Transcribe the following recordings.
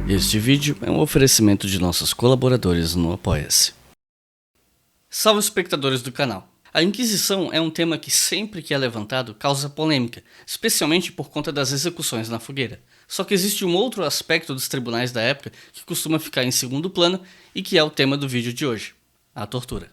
Este vídeo é um oferecimento de nossos colaboradores no Apoia-se. Salve espectadores do canal! A Inquisição é um tema que sempre que é levantado causa polêmica, especialmente por conta das execuções na fogueira. Só que existe um outro aspecto dos tribunais da época que costuma ficar em segundo plano e que é o tema do vídeo de hoje: a tortura.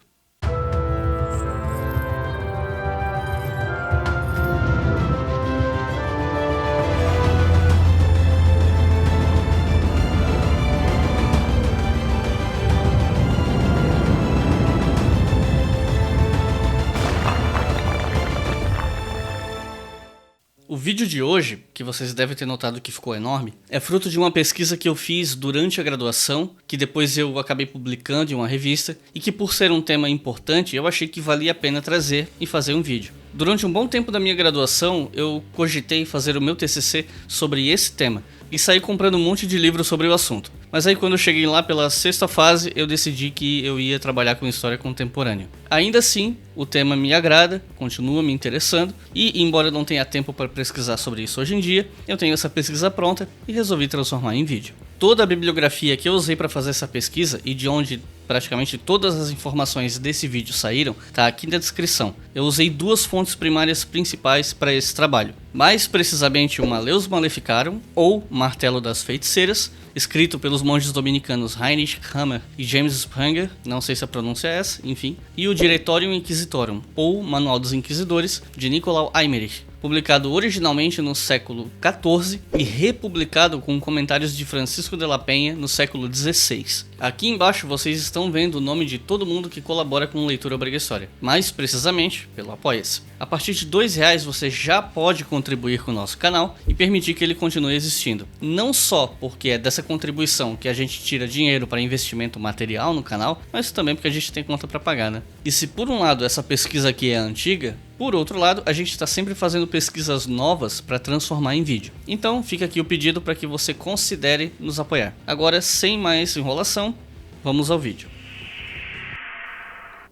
O vídeo de hoje, que vocês devem ter notado que ficou enorme, é fruto de uma pesquisa que eu fiz durante a graduação, que depois eu acabei publicando em uma revista, e que por ser um tema importante, eu achei que valia a pena trazer e fazer um vídeo. Durante um bom tempo da minha graduação, eu cogitei fazer o meu TCC sobre esse tema, e saí comprando um monte de livros sobre o assunto. Mas aí quando eu cheguei lá pela sexta fase, eu decidi que eu ia trabalhar com história contemporânea. Ainda assim, o tema me agrada, continua me interessando, e embora eu não tenha tempo para pesquisar sobre isso hoje em dia, eu tenho essa pesquisa pronta e resolvi transformar em vídeo. Toda a bibliografia que eu usei para fazer essa pesquisa e de onde praticamente todas as informações desse vídeo saíram, está aqui na descrição. Eu usei duas fontes primárias principais para esse trabalho. Mais precisamente o Malleus Maleficarum, ou Martelo das Feiticeiras, escrito pelos monges dominicanos Heinrich Hammer e James Spranger, não sei se a pronúncia é essa, enfim, e o Directorium Inquisitorum, ou Manual dos Inquisidores, de Nicolau Eymerich, publicado originalmente no século XIV e republicado com comentários de Francisco de la Penha no século XVI. Aqui embaixo vocês estão vendo o nome de todo mundo que colabora com Leitura Obrigatória, mais precisamente pelo Apoia-se. A partir de R$2 você já pode contribuir com o nosso canal e permitir que ele continue existindo. Não só porque é dessa contribuição que a gente tira dinheiro para investimento material no canal, mas também porque a gente tem conta para pagar, né? E se por um lado essa pesquisa aqui é antiga, por outro lado, a gente está sempre fazendo pesquisas novas para transformar em vídeo. Então fica aqui o pedido para que você considere nos apoiar. Agora, sem mais enrolação, vamos ao vídeo.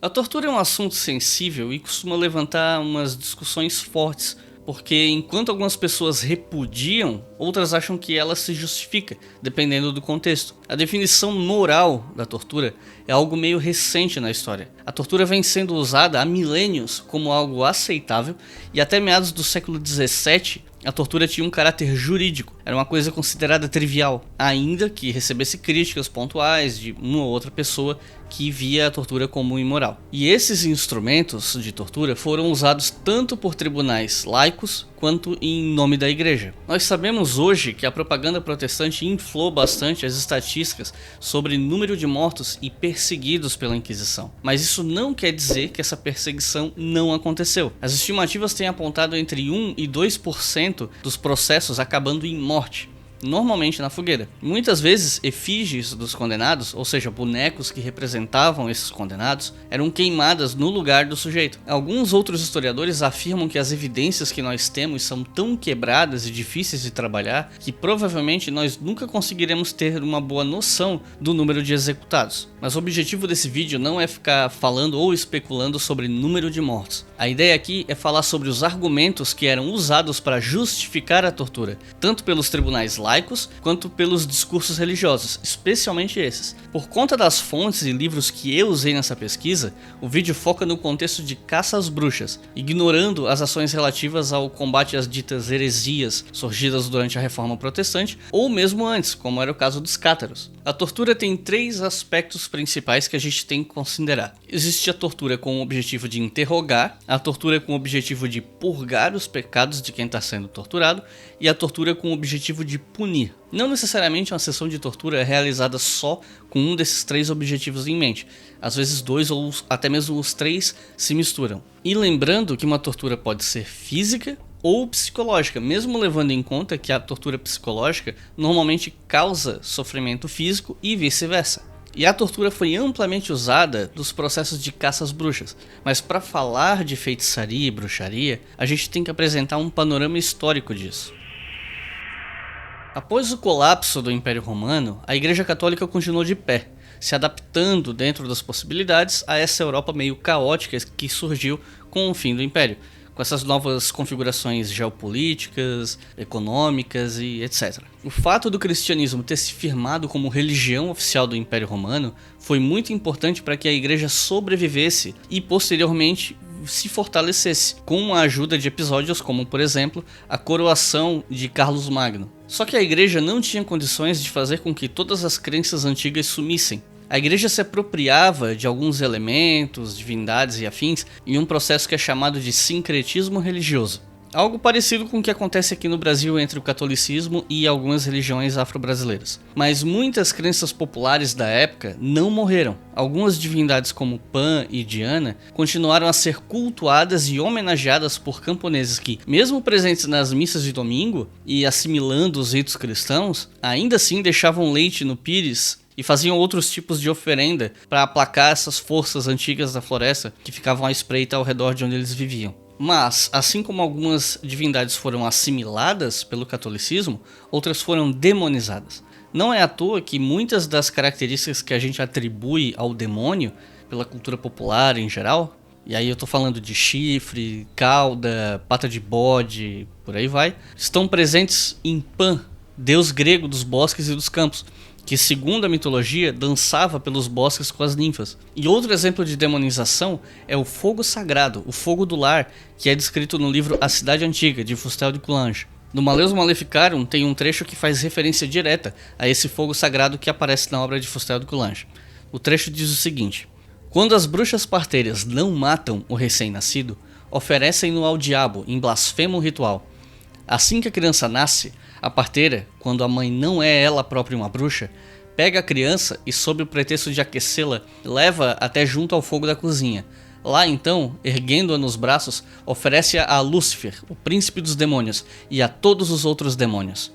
A tortura é um assunto sensível e costuma levantar umas discussões fortes, porque enquanto algumas pessoas repudiam, outras acham que ela se justifica, dependendo do contexto. A definição moral da tortura é algo meio recente na história. A tortura vem sendo usada há milênios como algo aceitável, e até meados do século XVII, a tortura tinha um caráter jurídico, era uma coisa considerada trivial, ainda que recebesse críticas pontuais de uma ou outra pessoa que via a tortura como imoral. E esses instrumentos de tortura foram usados tanto por tribunais laicos quanto em nome da igreja. Nós sabemos hoje que a propaganda protestante inflou bastante as estatísticas sobre número de mortos e perseguidos pela Inquisição. Mas isso não quer dizer que essa perseguição não aconteceu. As estimativas têm apontado entre 1 e 2% dos processos acabando em morte, normalmente na fogueira. Muitas vezes, efígies dos condenados, ou seja, bonecos que representavam esses condenados, eram queimadas no lugar do sujeito. Alguns outros historiadores afirmam que as evidências que nós temos são tão quebradas e difíceis de trabalhar que provavelmente nós nunca conseguiremos ter uma boa noção do número de executados. Mas o objetivo desse vídeo não é ficar falando ou especulando sobre número de mortos. A ideia aqui é falar sobre os argumentos que eram usados para justificar a tortura, tanto pelos tribunais laicos quanto pelos discursos religiosos, especialmente esses. Por conta das fontes e livros que eu usei nessa pesquisa, o vídeo foca no contexto de caça às bruxas, ignorando as ações relativas ao combate às ditas heresias surgidas durante a Reforma Protestante, ou mesmo antes, como era o caso dos cátaros. A tortura tem três aspectos principais que a gente tem que considerar. Existe a tortura com o objetivo de interrogar, a tortura com o objetivo de purgar os pecados de quem está sendo torturado e a tortura com o objetivo de punir. Não necessariamente uma sessão de tortura é realizada só com um desses três objetivos em mente. Às vezes dois ou até mesmo os três se misturam. E lembrando que uma tortura pode ser física ou psicológica, mesmo levando em conta que a tortura psicológica normalmente causa sofrimento físico e vice-versa. E a tortura foi amplamente usada nos processos de caça às bruxas, mas para falar de feitiçaria e bruxaria, a gente tem que apresentar um panorama histórico disso. Após o colapso do Império Romano, a Igreja Católica continuou de pé, se adaptando dentro das possibilidades a essa Europa meio caótica que surgiu com o fim do Império, com essas novas configurações geopolíticas, econômicas e etc. O fato do cristianismo ter se firmado como religião oficial do Império Romano foi muito importante para que a igreja sobrevivesse e posteriormente se fortalecesse, com a ajuda de episódios como, por exemplo, a coroação de Carlos Magno. Só que a igreja não tinha condições de fazer com que todas as crenças antigas sumissem. A igreja se apropriava de alguns elementos, divindades e afins em um processo que é chamado de sincretismo religioso. Algo parecido com o que acontece aqui no Brasil entre o catolicismo e algumas religiões afro-brasileiras. Mas muitas crenças populares da época não morreram. Algumas divindades como Pan e Diana continuaram a ser cultuadas e homenageadas por camponeses que, mesmo presentes nas missas de domingo e assimilando os ritos cristãos, ainda assim deixavam leite no pires e faziam outros tipos de oferenda para aplacar essas forças antigas da floresta que ficavam à espreita ao redor de onde eles viviam. Mas, assim como algumas divindades foram assimiladas pelo catolicismo, outras foram demonizadas. Não é à toa que muitas das características que a gente atribui ao demônio, pela cultura popular em geral, e aí eu tô falando de chifre, cauda, pata de bode, por aí vai, estão presentes em Pan, deus grego dos bosques e dos campos, que, segundo a mitologia, dançava pelos bosques com as ninfas. E outro exemplo de demonização é o fogo sagrado, o fogo do lar, que é descrito no livro A Cidade Antiga, de Fustel de Coulanges. No Malleus Maleficarum tem um trecho que faz referência direta a esse fogo sagrado que aparece na obra de Fustel de Coulanges. O trecho diz o seguinte: quando as bruxas parteiras não matam o recém-nascido, oferecem-no ao diabo em blasfemo ritual. Assim que a criança nasce, a parteira, quando a mãe não é ela própria uma bruxa, pega a criança e, sob o pretexto de aquecê-la, leva até junto ao fogo da cozinha. Lá então, erguendo-a nos braços, oferece-a a Lúcifer, o príncipe dos demônios, e a todos os outros demônios.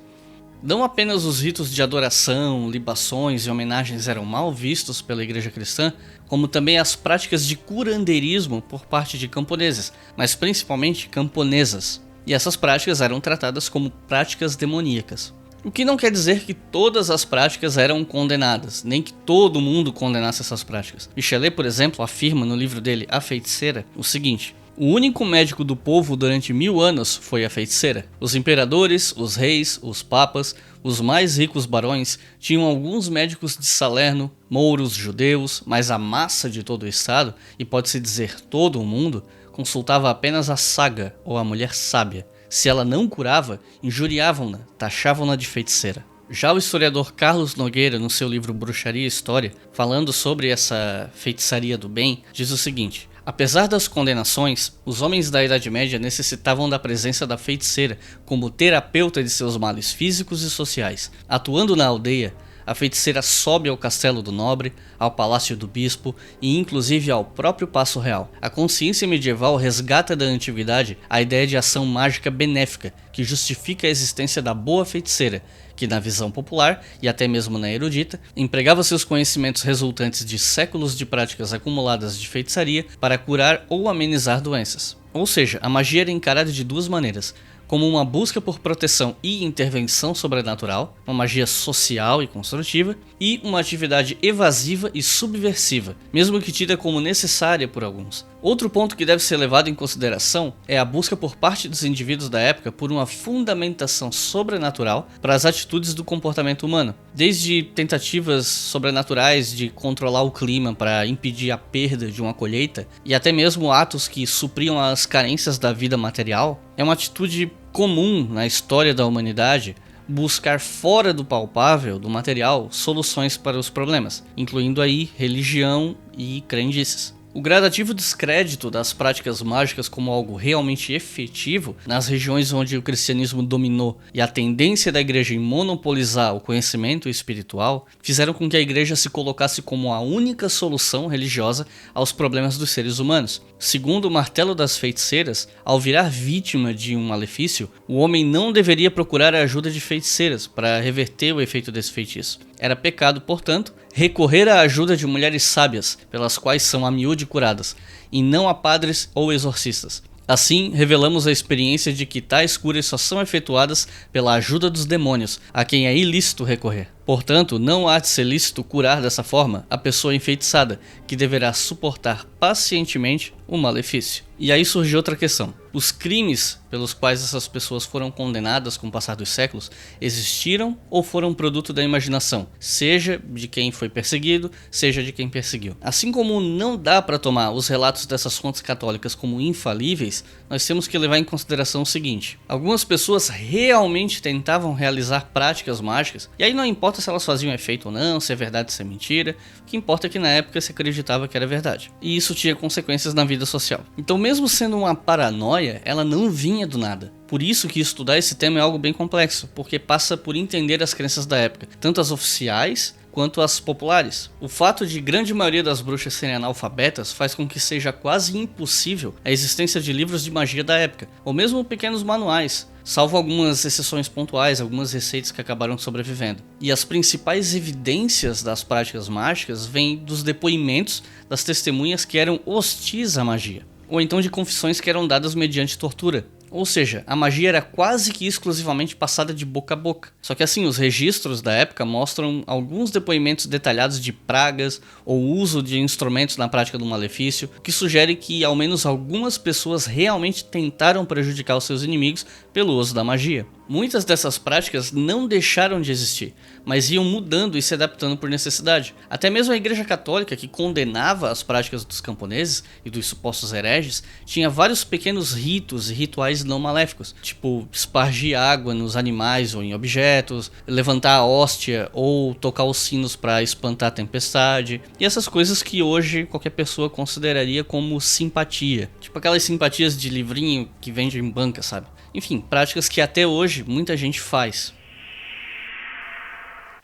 Não apenas os ritos de adoração, libações e homenagens eram mal vistos pela igreja cristã, como também as práticas de curandeirismo por parte de camponeses, mas principalmente camponesas. E essas práticas eram tratadas como práticas demoníacas. O que não quer dizer que todas as práticas eram condenadas, nem que todo mundo condenasse essas práticas. Michelet, por exemplo, afirma no livro dele A Feiticeira o seguinte: o único médico do povo durante 1000 anos foi a feiticeira. Os imperadores, os reis, os papas, os mais ricos barões tinham alguns médicos de Salerno, mouros, judeus, mas a massa de todo o estado, e pode-se dizer todo o mundo, consultava apenas a saga ou a mulher sábia. Se ela não curava, injuriavam-na, taxavam-na de feiticeira. Já o historiador Carlos Nogueira, no seu livro Bruxaria e História, falando sobre essa feitiçaria do bem, diz o seguinte: apesar das condenações, os homens da Idade Média necessitavam da presença da feiticeira como terapeuta de seus males físicos e sociais. Atuando na aldeia, a feiticeira sobe ao castelo do nobre, ao palácio do bispo e inclusive ao próprio Paço Real. A consciência medieval resgata da antiguidade a ideia de ação mágica benéfica, que justifica a existência da boa feiticeira, que na visão popular, e até mesmo na erudita, empregava seus conhecimentos resultantes de séculos de práticas acumuladas de feitiçaria para curar ou amenizar doenças. Ou seja, a magia era encarada de duas maneiras: como uma busca por proteção e intervenção sobrenatural, uma magia social e construtiva, e uma atividade evasiva e subversiva, mesmo que tida como necessária por alguns. Outro ponto que deve ser levado em consideração é a busca por parte dos indivíduos da época por uma fundamentação sobrenatural para as atitudes do comportamento humano, desde tentativas sobrenaturais de controlar o clima para impedir a perda de uma colheita, e até mesmo atos que supriam as carências da vida material. É uma atitude comum na história da humanidade buscar fora do palpável, do material, soluções para os problemas, incluindo aí religião e crendices. O gradativo descrédito das práticas mágicas como algo realmente efetivo nas regiões onde o cristianismo dominou e a tendência da igreja em monopolizar o conhecimento espiritual fizeram com que a igreja se colocasse como a única solução religiosa aos problemas dos seres humanos. Segundo o martelo das feiticeiras, ao virar vítima de um malefício, o homem não deveria procurar a ajuda de feiticeiras para reverter o efeito desse feitiço. Era pecado, portanto, recorrer à ajuda de mulheres sábias, pelas quais são a miúde curadas, e não a padres ou exorcistas. Assim, revelamos a experiência de que tais curas só são efetuadas pela ajuda dos demônios, a quem é ilícito recorrer. Portanto, não há de ser lícito curar dessa forma a pessoa enfeitiçada, que deverá suportar pacientemente o malefício. E aí surge outra questão. Os crimes pelos quais essas pessoas foram condenadas com o passar dos séculos existiram ou foram produto da imaginação, seja de quem foi perseguido, seja de quem perseguiu. Assim como não dá para tomar os relatos dessas fontes católicas como infalíveis, nós temos que levar em consideração o seguinte: algumas pessoas realmente tentavam realizar práticas mágicas, e aí não importa se elas faziam efeito ou não, se é verdade ou se é mentira, o que importa é que na época se acreditava que era verdade. E isso tinha consequências na vida social. Então, mesmo sendo uma paranoia, ela não vinha do nada. Por isso que estudar esse tema é algo bem complexo, porque passa por entender as crenças da época, tanto as oficiais quanto as populares. O fato de grande maioria das bruxas serem analfabetas faz com que seja quase impossível a existência de livros de magia da época, ou mesmo pequenos manuais, salvo algumas exceções pontuais, algumas receitas que acabaram sobrevivendo. E as principais evidências das práticas mágicas vêm dos depoimentos das testemunhas que eram hostis à magia, ou então de confissões que eram dadas mediante tortura. Ou seja, a magia era quase que exclusivamente passada de boca a boca. Só que assim, os registros da época mostram alguns depoimentos detalhados de pragas ou uso de instrumentos na prática do malefício, o que sugere que ao menos algumas pessoas realmente tentaram prejudicar os seus inimigos pelo uso da magia. Muitas dessas práticas não deixaram de existir, mas iam mudando e se adaptando por necessidade. Até mesmo a Igreja Católica, que condenava as práticas dos camponeses e dos supostos hereges, tinha vários pequenos ritos e rituais não maléficos, tipo espargir água nos animais ou em objetos, levantar a hóstia ou tocar os sinos para espantar a tempestade, e essas coisas que hoje qualquer pessoa consideraria como simpatia, tipo aquelas simpatias de livrinho que vende em banca, sabe? Enfim, práticas que até hoje muita gente faz.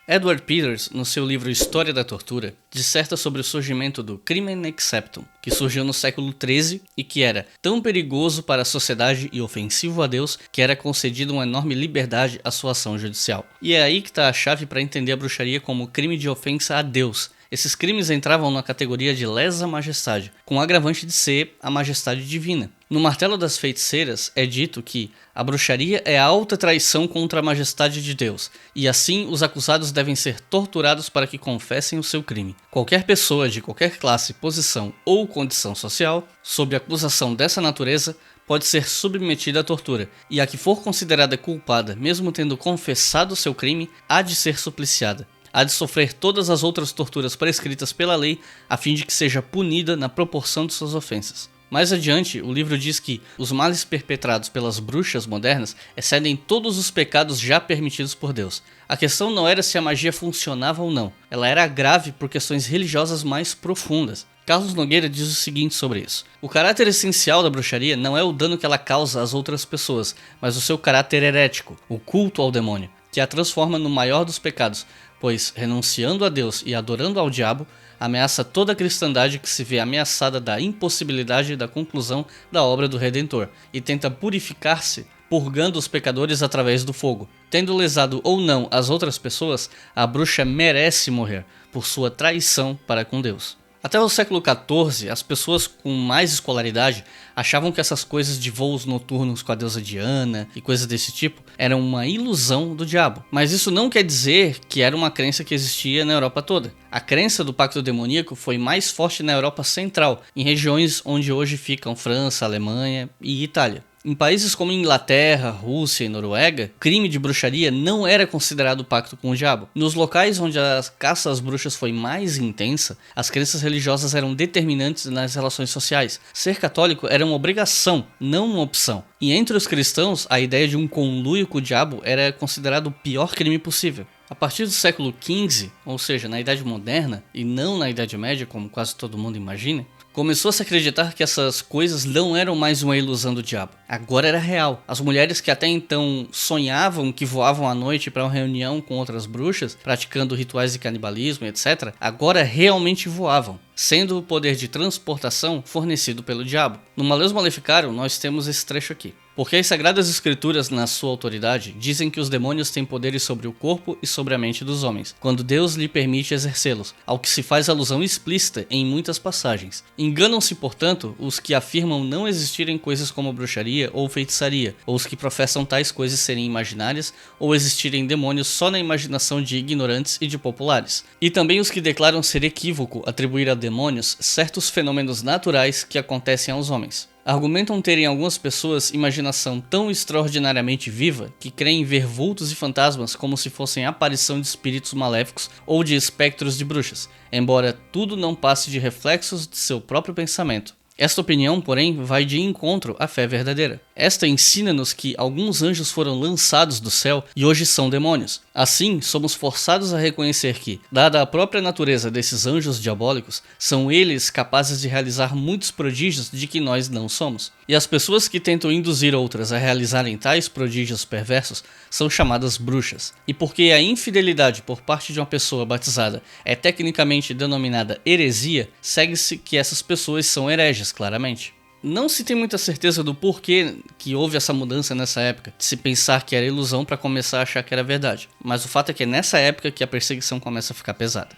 Edward Peters, no seu livro História da Tortura, disserta sobre o surgimento do Crimen Exceptum, que surgiu no século XIII e que era tão perigoso para a sociedade e ofensivo a Deus que era concedida uma enorme liberdade à sua ação judicial. E é aí que está a chave para entender a bruxaria como crime de ofensa a Deus. Esses crimes entravam na categoria de lesa majestade, com o agravante de ser a majestade divina. No Martelo das Feiticeiras é dito que a bruxaria é a alta traição contra a majestade de Deus, e assim os acusados devem ser torturados para que confessem o seu crime. Qualquer pessoa de qualquer classe, posição ou condição social, sob acusação dessa natureza, pode ser submetida à tortura, e a que for considerada culpada, mesmo tendo confessado seu crime, há de ser supliciada. Há de sofrer todas as outras torturas prescritas pela lei, a fim de que seja punida na proporção de suas ofensas. Mais adiante, o livro diz que os males perpetrados pelas bruxas modernas excedem todos os pecados já permitidos por Deus. A questão não era se a magia funcionava ou não, ela era grave por questões religiosas mais profundas. Carlos Nogueira diz o seguinte sobre isso: o caráter essencial da bruxaria não é o dano que ela causa às outras pessoas, mas o seu caráter herético, o culto ao demônio, que a transforma no maior dos pecados, pois, renunciando a Deus e adorando ao diabo, ameaça toda a cristandade que se vê ameaçada da impossibilidade da conclusão da obra do Redentor, e tenta purificar-se, purgando os pecadores através do fogo. Tendo lesado ou não as outras pessoas, a bruxa merece morrer, por sua traição para com Deus. Até o século XIV, as pessoas com mais escolaridade achavam que essas coisas de voos noturnos com a deusa Diana e coisas desse tipo eram uma ilusão do diabo. Mas isso não quer dizer que era uma crença que existia na Europa toda. A crença do pacto demoníaco foi mais forte na Europa Central, em regiões onde hoje ficam França, Alemanha e Itália. Em países como Inglaterra, Rússia e Noruega, crime de bruxaria não era considerado pacto com o diabo. Nos locais onde a caça às bruxas foi mais intensa, as crenças religiosas eram determinantes nas relações sociais. Ser católico era uma obrigação, não uma opção. E entre os cristãos, a ideia de um conluio com o diabo era considerado o pior crime possível. A partir do século XV, ou seja, na Idade Moderna, e não na Idade Média, como quase todo mundo imagina, começou a se acreditar que essas coisas não eram mais uma ilusão do diabo. Agora era real. As mulheres que até então sonhavam que voavam à noite para uma reunião com outras bruxas, praticando rituais de canibalismo, etc., agora realmente voavam, sendo o poder de transportação fornecido pelo diabo. No Malleus Maleficarum nós temos esse trecho aqui. Porque as Sagradas Escrituras, na sua autoridade, dizem que os demônios têm poderes sobre o corpo e sobre a mente dos homens, quando Deus lhe permite exercê-los, ao que se faz alusão explícita em muitas passagens. Enganam-se, portanto, os que afirmam não existirem coisas como bruxaria ou feitiçaria, ou os que professam tais coisas serem imaginárias ou existirem demônios só na imaginação de ignorantes e de populares. E também os que declaram ser equívoco atribuir a demônios certos fenômenos naturais que acontecem aos homens. Argumentam terem algumas pessoas imaginação tão extraordinariamente viva que creem ver vultos e fantasmas como se fossem aparição de espíritos maléficos ou de espectros de bruxas, embora tudo não passe de reflexos de seu próprio pensamento. Esta opinião, porém, vai de encontro à fé verdadeira. Esta ensina-nos que alguns anjos foram lançados do céu e hoje são demônios. Assim, somos forçados a reconhecer que, dada a própria natureza desses anjos diabólicos, são eles capazes de realizar muitos prodígios de que nós não somos. E as pessoas que tentam induzir outras a realizarem tais prodígios perversos são chamadas bruxas. E porque a infidelidade por parte de uma pessoa batizada é tecnicamente denominada heresia, segue-se que essas pessoas são hereges, claramente. Não se tem muita certeza do porquê que houve essa mudança nessa época, de se pensar que era ilusão para começar a achar que era verdade. Mas o fato é que é nessa época que a perseguição começa a ficar pesada.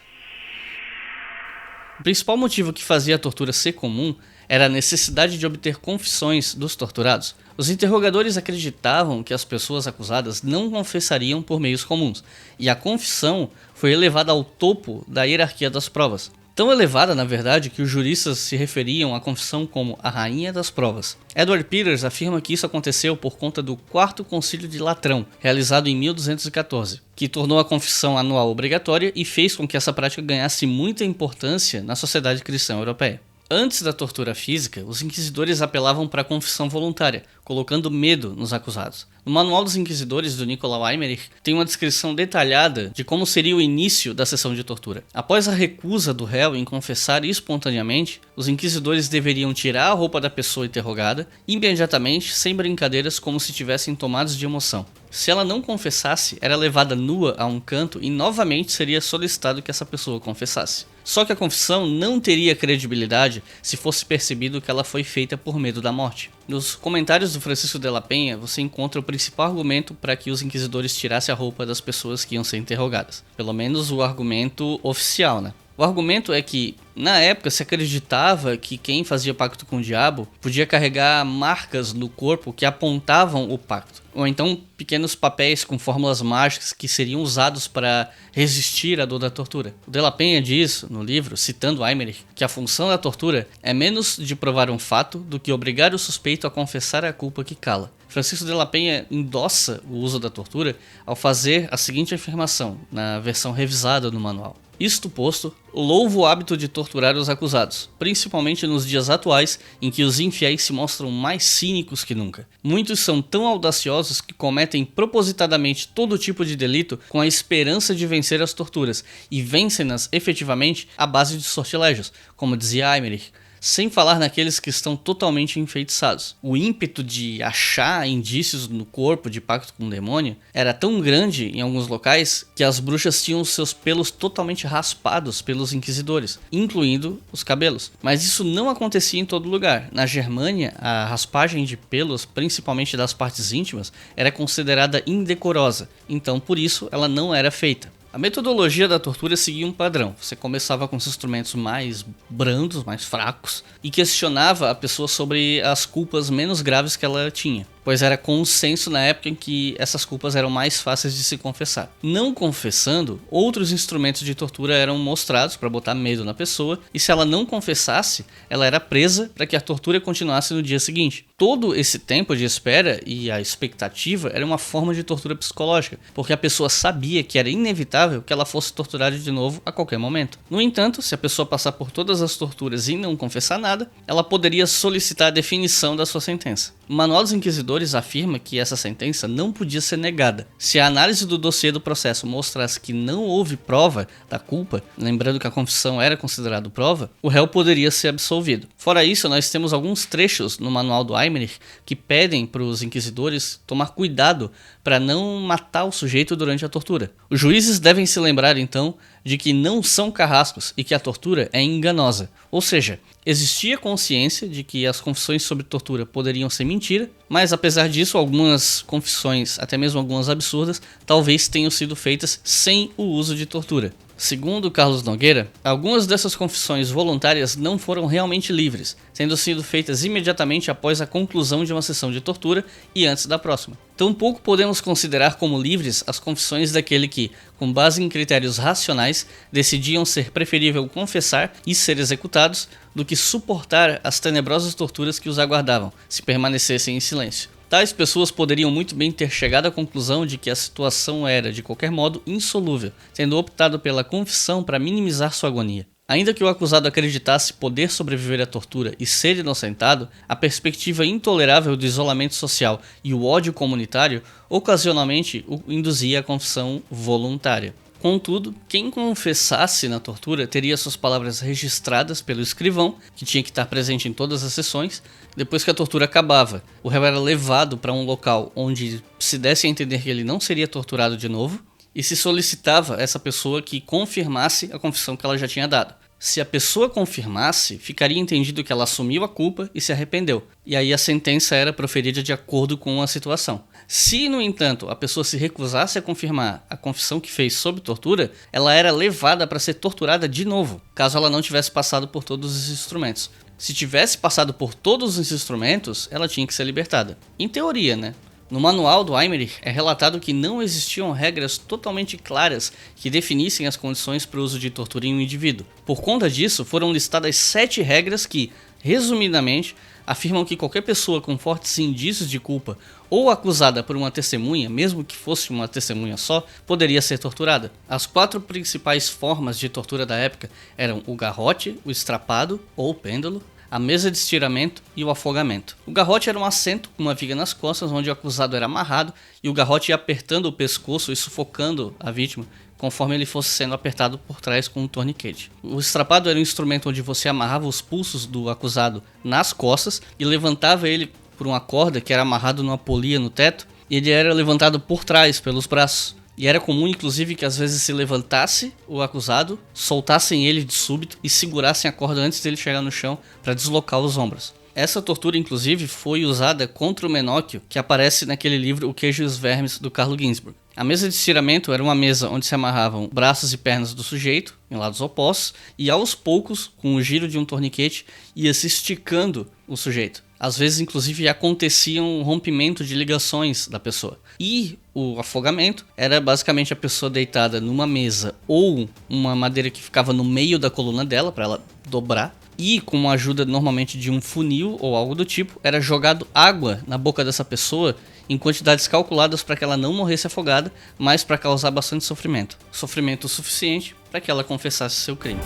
O principal motivo que fazia a tortura ser comum era a necessidade de obter confissões dos torturados. Os interrogadores acreditavam que as pessoas acusadas não confessariam por meios comuns, e a confissão foi elevada ao topo da hierarquia das provas. Tão elevada, na verdade, que os juristas se referiam à confissão como a rainha das provas. Edward Peters afirma que isso aconteceu por conta do Quarto Concílio de Latrão, realizado em 1214, que tornou a confissão anual obrigatória e fez com que essa prática ganhasse muita importância na sociedade cristã europeia. Antes da tortura física, os inquisidores apelavam para a confissão voluntária, colocando medo nos acusados. No Manual dos Inquisidores do Nicolau Eymerich tem uma descrição detalhada de como seria o início da sessão de tortura. Após a recusa do réu em confessar espontaneamente, os inquisidores deveriam tirar a roupa da pessoa interrogada imediatamente, sem brincadeiras, como se tivessem tomados de emoção. Se ela não confessasse, era levada nua a um canto e novamente seria solicitado que essa pessoa confessasse. Só que a confissão não teria credibilidade se fosse percebido que ela foi feita por medo da morte. Nos comentários do Francisco de la Penha, você encontra o principal argumento para que os inquisidores tirassem a roupa das pessoas que iam ser interrogadas. Pelo menos o argumento oficial, né? O argumento é que, na época, se acreditava que quem fazia pacto com o diabo podia carregar marcas no corpo que apontavam o pacto, ou então pequenos papéis com fórmulas mágicas que seriam usados para resistir à dor da tortura. O de la Penha diz, no livro, citando Eymerich, que a função da tortura é menos de provar um fato do que obrigar o suspeito a confessar a culpa que cala. Francisco de la Penha endossa o uso da tortura ao fazer a seguinte afirmação, na versão revisada do manual. Isto posto, louvo o hábito de torturar os acusados, principalmente nos dias atuais em que os infiéis se mostram mais cínicos que nunca. Muitos são tão audaciosos que cometem propositadamente todo tipo de delito com a esperança de vencer as torturas, e vencem-nas efetivamente à base de sortilégios, como dizia Eymerich, sem falar naqueles que estão totalmente enfeitiçados. O ímpeto de achar indícios no corpo de pacto com o demônio era tão grande em alguns locais que as bruxas tinham seus pelos totalmente raspados pelos inquisidores, incluindo os cabelos. Mas isso não acontecia em todo lugar. Na Germânia, a raspagem de pelos, principalmente das partes íntimas, era considerada indecorosa, então por isso ela não era feita. A metodologia da tortura seguia um padrão. Você começava com os instrumentos mais brandos, mais fracos, e questionava a pessoa sobre as culpas menos graves que ela tinha, pois era consenso na época em que essas culpas eram mais fáceis de se confessar. Não confessando, outros instrumentos de tortura eram mostrados para botar medo na pessoa, e se ela não confessasse, ela era presa para que a tortura continuasse no dia seguinte. Todo esse tempo de espera e a expectativa era uma forma de tortura psicológica, porque a pessoa sabia que era inevitável que ela fosse torturada de novo a qualquer momento. No entanto, se a pessoa passar por todas as torturas e não confessar nada, ela poderia solicitar a definição da sua sentença. O Manual dos Inquisidores afirma que essa sentença não podia ser negada. Se a análise do dossiê do processo mostrasse que não houve prova da culpa, lembrando que a confissão era considerada prova, o réu poderia ser absolvido. Fora isso, nós temos alguns trechos no Manual do Eymerich que pedem para os inquisidores tomar cuidado para não matar o sujeito durante a tortura. Os juízes devem se lembrar, então, de que não são carrascos e que a tortura é enganosa. Ou seja, existia consciência de que as confissões sobre tortura poderiam ser mentira, mas apesar disso, algumas confissões, até mesmo algumas absurdas, talvez tenham sido feitas sem o uso de tortura. Segundo Carlos Nogueira, algumas dessas confissões voluntárias não foram realmente livres, tendo sido feitas imediatamente após a conclusão de uma sessão de tortura e antes da próxima. Tampouco podemos considerar como livres as confissões daquele que, com base em critérios racionais, decidiam ser preferível confessar e ser executados do que suportar as tenebrosas torturas que os aguardavam, se permanecessem em silêncio. Tais pessoas poderiam muito bem ter chegado à conclusão de que a situação era, de qualquer modo, insolúvel, tendo optado pela confissão para minimizar sua agonia. Ainda que o acusado acreditasse poder sobreviver à tortura e ser inocentado, a perspectiva intolerável do isolamento social e o ódio comunitário ocasionalmente o induzia à confissão voluntária. Contudo, quem confessasse na tortura teria suas palavras registradas pelo escrivão, que tinha que estar presente em todas as sessões. Depois que a tortura acabava, o réu era levado para um local onde se desse a entender que ele não seria torturado de novo, e se solicitava a essa pessoa que confirmasse a confissão que ela já tinha dado. Se a pessoa confirmasse, ficaria entendido que ela assumiu a culpa e se arrependeu, e aí a sentença era proferida de acordo com a situação. Se, no entanto, a pessoa se recusasse a confirmar a confissão que fez sob tortura, ela era levada para ser torturada de novo, caso ela não tivesse passado por todos os instrumentos. Se tivesse passado por todos os instrumentos, ela tinha que ser libertada. Em teoria, né? No manual do Eymerich é relatado que não existiam regras totalmente claras que definissem as condições para o uso de tortura em um indivíduo. Por conta disso, foram listadas 7 regras que, resumidamente, afirmam que qualquer pessoa com fortes indícios de culpa ou acusada por uma testemunha, mesmo que fosse uma testemunha só, poderia ser torturada. As 4 principais formas de tortura da época eram o garrote, o estrapado ou pêndulo, a mesa de estiramento e o afogamento. O garrote era um assento com uma viga nas costas onde o acusado era amarrado e o garrote ia apertando o pescoço e sufocando a vítima conforme ele fosse sendo apertado por trás com um torniquete. O estrapado era um instrumento onde você amarrava os pulsos do acusado nas costas e levantava ele por uma corda que era amarrado numa polia no teto, e ele era levantado por trás pelos braços. E era comum, inclusive, que às vezes se levantasse o acusado, soltassem ele de súbito e segurassem a corda antes dele chegar no chão para deslocar os ombros. Essa tortura, inclusive, foi usada contra o Menóquio, que aparece naquele livro O Queijo e os Vermes, do Carlo Ginzburg. A mesa de estiramento era uma mesa onde se amarravam braços e pernas do sujeito, em lados opostos, e aos poucos, com o giro de um torniquete, ia se esticando o sujeito. Às vezes, inclusive, acontecia um rompimento de ligações da pessoa. E o afogamento era basicamente a pessoa deitada numa mesa ou uma madeira que ficava no meio da coluna dela, para ela dobrar. E, com a ajuda normalmente de um funil ou algo do tipo, era jogado água na boca dessa pessoa em quantidades calculadas para que ela não morresse afogada, mas para causar bastante sofrimento. Sofrimento o suficiente para que ela confessasse seu crime.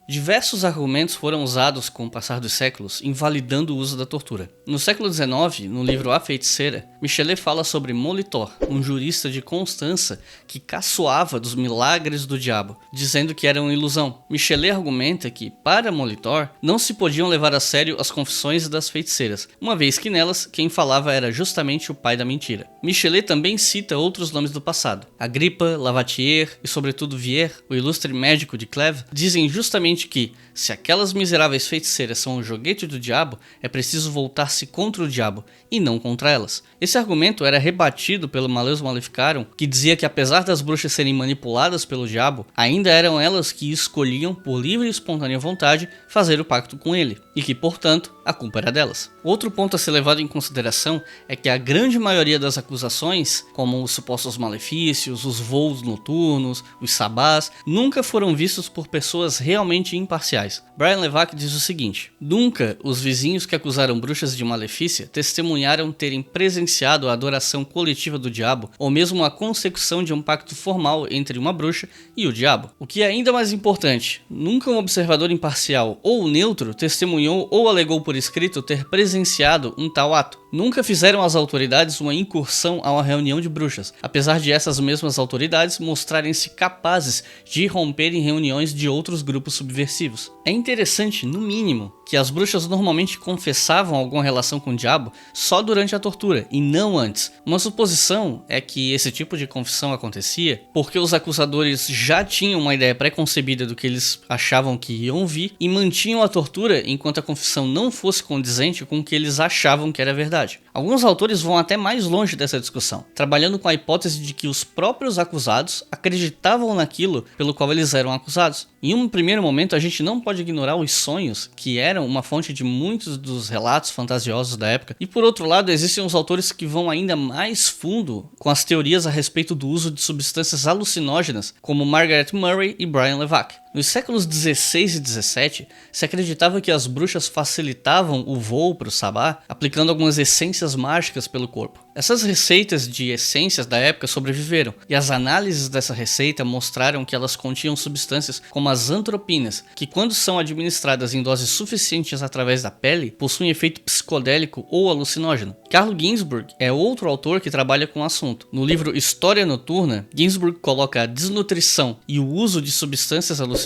Diversos argumentos foram usados com o passar dos séculos, invalidando o uso da tortura. No século XIX, no livro A Feiticeira, Michelet fala sobre Molitor, um jurista de Constança que caçoava dos milagres do diabo, dizendo que era uma ilusão. Michelet argumenta que, para Molitor, não se podiam levar a sério as confissões das feiticeiras, uma vez que nelas, quem falava era justamente o pai da mentira. Michelet também cita outros nomes do passado. Agrippa, Lavoisier e sobretudo Vier, o ilustre médico de Clèves, dizem justamente que, se aquelas miseráveis feiticeiras são o joguete do diabo, é preciso voltar-se contra o diabo, e não contra elas. Esse argumento era rebatido pelo Malleus Maleficarum, que dizia que apesar das bruxas serem manipuladas pelo diabo, ainda eram elas que escolhiam, por livre e espontânea vontade, fazer o pacto com ele, e que, portanto, a culpa era delas. Outro ponto a ser levado em consideração é que a grande maioria das acusações, como os supostos malefícios, os voos noturnos, os sabás, nunca foram vistos por pessoas realmente imparciais. Brian Levac diz o seguinte: nunca os vizinhos que acusaram bruxas de malefícia testemunharam terem presenciado a adoração coletiva do diabo ou mesmo a consecução de um pacto formal entre uma bruxa e o diabo. O que é ainda mais importante, nunca um observador imparcial ou neutro testemunhou ou alegou por escrito ter presenciado um tal ato. Nunca fizeram as autoridades uma incursão a uma reunião de bruxas, apesar de essas mesmas autoridades mostrarem-se capazes de romper em reuniões de outros grupos subversivos. É interessante, no mínimo, que as bruxas normalmente confessavam alguma relação com o diabo só durante a tortura e não antes. Uma suposição é que esse tipo de confissão acontecia porque os acusadores já tinham uma ideia pré-concebida do que eles achavam que iam ouvir e mantinham a tortura enquanto a confissão não fosse condizente com o que eles achavam que era verdade. Alguns autores vão até mais longe dessa discussão, trabalhando com a hipótese de que os próprios acusados acreditavam naquilo pelo qual eles eram acusados. Em um primeiro momento, a gente não pode ignorar os sonhos, que eram uma fonte de muitos dos relatos fantasiosos da época, e por outro lado, existem os autores que vão ainda mais fundo com as teorias a respeito do uso de substâncias alucinógenas, como Margaret Murray e Brian Levac. Nos séculos 16 e 17, se acreditava que as bruxas facilitavam o voo para o sabá, aplicando algumas essências mágicas pelo corpo. Essas receitas de essências da época sobreviveram, e as análises dessa receita mostraram que elas continham substâncias como as antropinas, que quando são administradas em doses suficientes através da pele, possuem efeito psicodélico ou alucinógeno. Carlo Ginzburg é outro autor que trabalha com o assunto. No livro História Noturna, Ginzburg coloca a desnutrição e o uso de substâncias alucinógenas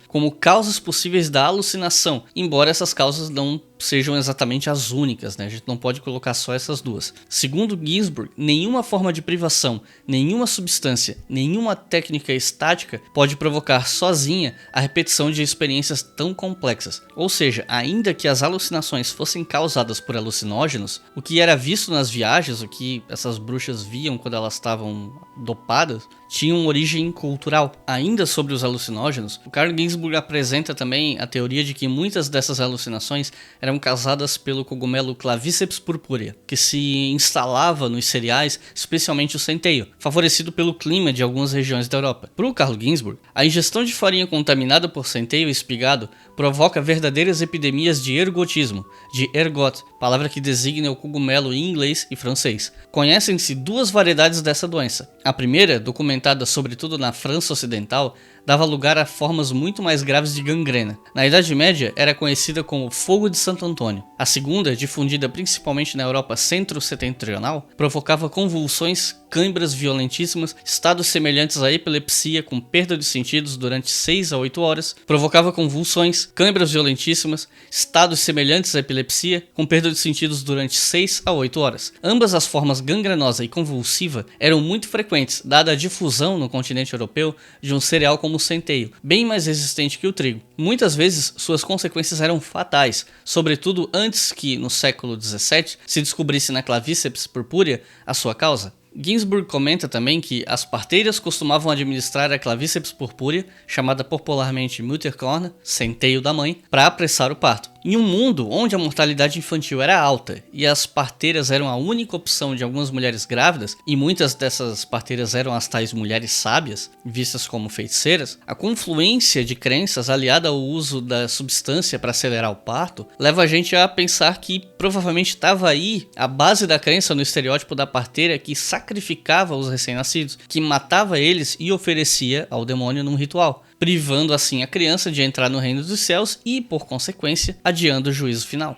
como causas possíveis da alucinação, embora essas causas não sejam exatamente as únicas, né? A gente não pode colocar só essas duas. Segundo Ginzburg, nenhuma forma de privação, nenhuma substância, nenhuma técnica estática pode provocar sozinha a repetição de experiências tão complexas. Ou seja, ainda que as alucinações fossem causadas por alucinógenos, o que era visto nas viagens, o que essas bruxas viam quando elas estavam dopadas, tinha uma origem cultural. Ainda sobre os alucinógenos, o Carlo Ginzburg apresenta também a teoria de que muitas dessas alucinações eram causadas pelo cogumelo Clavíceps purpurea, que se instalava nos cereais, especialmente o centeio, favorecido pelo clima de algumas regiões da Europa. Para o Carlo Ginzburg, a ingestão de farinha contaminada por centeio espigado provoca verdadeiras epidemias de ergotismo, de ergot, palavra que designa o cogumelo em inglês e francês. Conhecem-se duas variedades dessa doença. A primeira, documentada sobretudo na França Ocidental, dava lugar a formas muito mais graves de gangrena. Na Idade Média, era conhecida como Fogo de Santo Antônio. A segunda, difundida principalmente na Europa centro-setentrional, provocava convulsões, câimbras violentíssimas, estados semelhantes à epilepsia com perda de sentidos durante 6 a 8 horas, provocava convulsões, câimbras violentíssimas, estados semelhantes à epilepsia com perda de sentidos durante 6 a 8 horas. Ambas as formas gangrenosa e convulsiva eram muito frequentes, dada a difusão no continente europeu de um cereal como o centeio, bem mais resistente que o trigo. Muitas vezes suas consequências eram fatais, sobretudo antes que, no século XVII, se descobrisse na Clavíceps purpurea a sua causa. Ginzburg comenta também que as parteiras costumavam administrar a Clavíceps purpurea, chamada popularmente Mutterkorn, centeio da mãe, para apressar o parto. Em um mundo onde a mortalidade infantil era alta e as parteiras eram a única opção de algumas mulheres grávidas, e muitas dessas parteiras eram as tais mulheres sábias, vistas como feiticeiras, a confluência de crenças aliada ao uso da substância para acelerar o parto leva a gente a pensar que provavelmente estava aí a base da crença no estereótipo da parteira que sacrificava os recém-nascidos, que matava eles e oferecia ao demônio num ritual, privando assim a criança de entrar no reino dos céus e, por consequência, adiando o juízo final.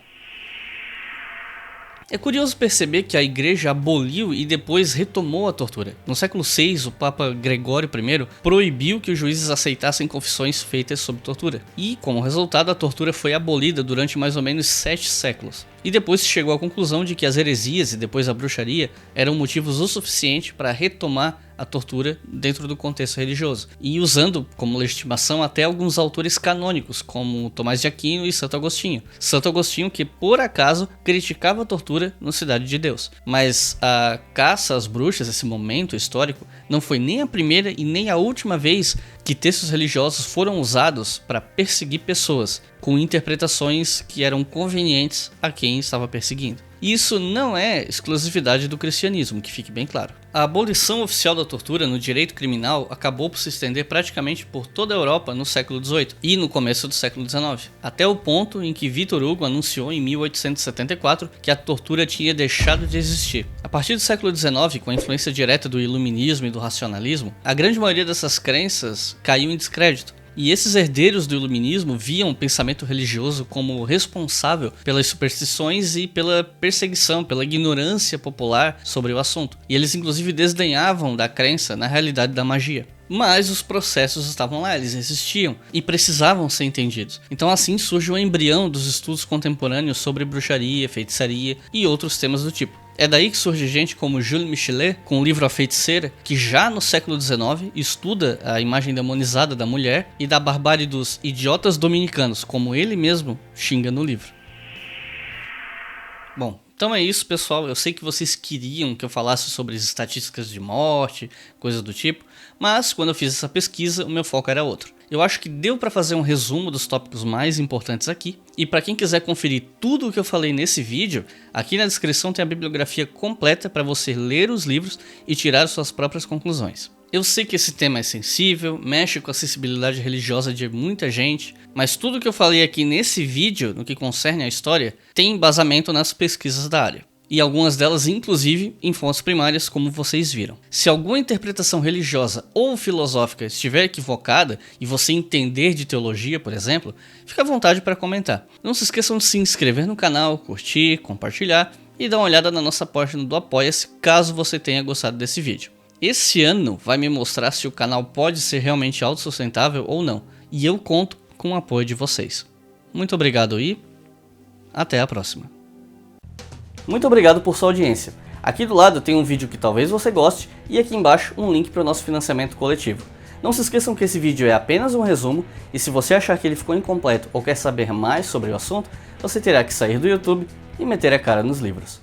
É curioso perceber que a igreja aboliu e depois retomou a tortura. No século VI, o Papa Gregório I proibiu que os juízes aceitassem confissões feitas sob tortura. E, como resultado, a tortura foi abolida durante mais ou menos 7 séculos. E depois se chegou à conclusão de que as heresias e depois a bruxaria eram motivos o suficiente para retomar a tortura dentro do contexto religioso, e usando como legitimação até alguns autores canônicos, como Tomás de Aquino e Santo Agostinho. Santo Agostinho que, por acaso, criticava a tortura no Cidade de Deus. Mas a caça às bruxas, esse momento histórico, não foi nem a primeira e nem a última vez que textos religiosos foram usados para perseguir pessoas, com interpretações que eram convenientes a quem estava perseguindo. E isso não é exclusividade do cristianismo, que fique bem claro. A abolição oficial da tortura no direito criminal acabou por se estender praticamente por toda a Europa no século XVIII e no começo do século XIX, até o ponto em que Victor Hugo anunciou em 1874 que a tortura tinha deixado de existir. A partir do século XIX, com a influência direta do iluminismo e do racionalismo, a grande maioria dessas crenças caiu em descrédito. E esses herdeiros do iluminismo viam o pensamento religioso como responsável pelas superstições e pela perseguição, pela ignorância popular sobre o assunto. E eles inclusive desdenhavam da crença na realidade da magia. Mas os processos estavam lá, eles existiam e precisavam ser entendidos. Então assim surge o embrião dos estudos contemporâneos sobre bruxaria, feitiçaria e outros temas do tipo. É daí que surge gente como Jules Michelet, com o livro A Feiticeira, que já no século XIX estuda a imagem demonizada da mulher e da barbárie dos idiotas dominicanos, como ele mesmo xinga no livro. Bom, então é isso, pessoal. Eu sei que vocês queriam que eu falasse sobre as estatísticas de morte, coisas do tipo, mas quando eu fiz essa pesquisa, o meu foco era outro. Eu acho que deu para fazer um resumo dos tópicos mais importantes aqui. E para quem quiser conferir tudo o que eu falei nesse vídeo, aqui na descrição tem a bibliografia completa para você ler os livros e tirar suas próprias conclusões. Eu sei que esse tema é sensível, mexe com a acessibilidade religiosa de muita gente, mas tudo que eu falei aqui nesse vídeo, no que concerne à história, tem embasamento nas pesquisas da área. E algumas delas, inclusive, em fontes primárias, como vocês viram. Se alguma interpretação religiosa ou filosófica estiver equivocada e você entender de teologia, por exemplo, fique à vontade para comentar. Não se esqueçam de se inscrever no canal, curtir, compartilhar e dar uma olhada na nossa página do Apoia-se, caso você tenha gostado desse vídeo. Esse ano vai me mostrar se o canal pode ser realmente autossustentável ou não, e eu conto com o apoio de vocês. Muito obrigado e até a próxima. Muito obrigado por sua audiência. Aqui do lado tem um vídeo que talvez você goste e aqui embaixo um link para o nosso financiamento coletivo. Não se esqueçam que esse vídeo é apenas um resumo e se você achar que ele ficou incompleto ou quer saber mais sobre o assunto, você terá que sair do YouTube e meter a cara nos livros.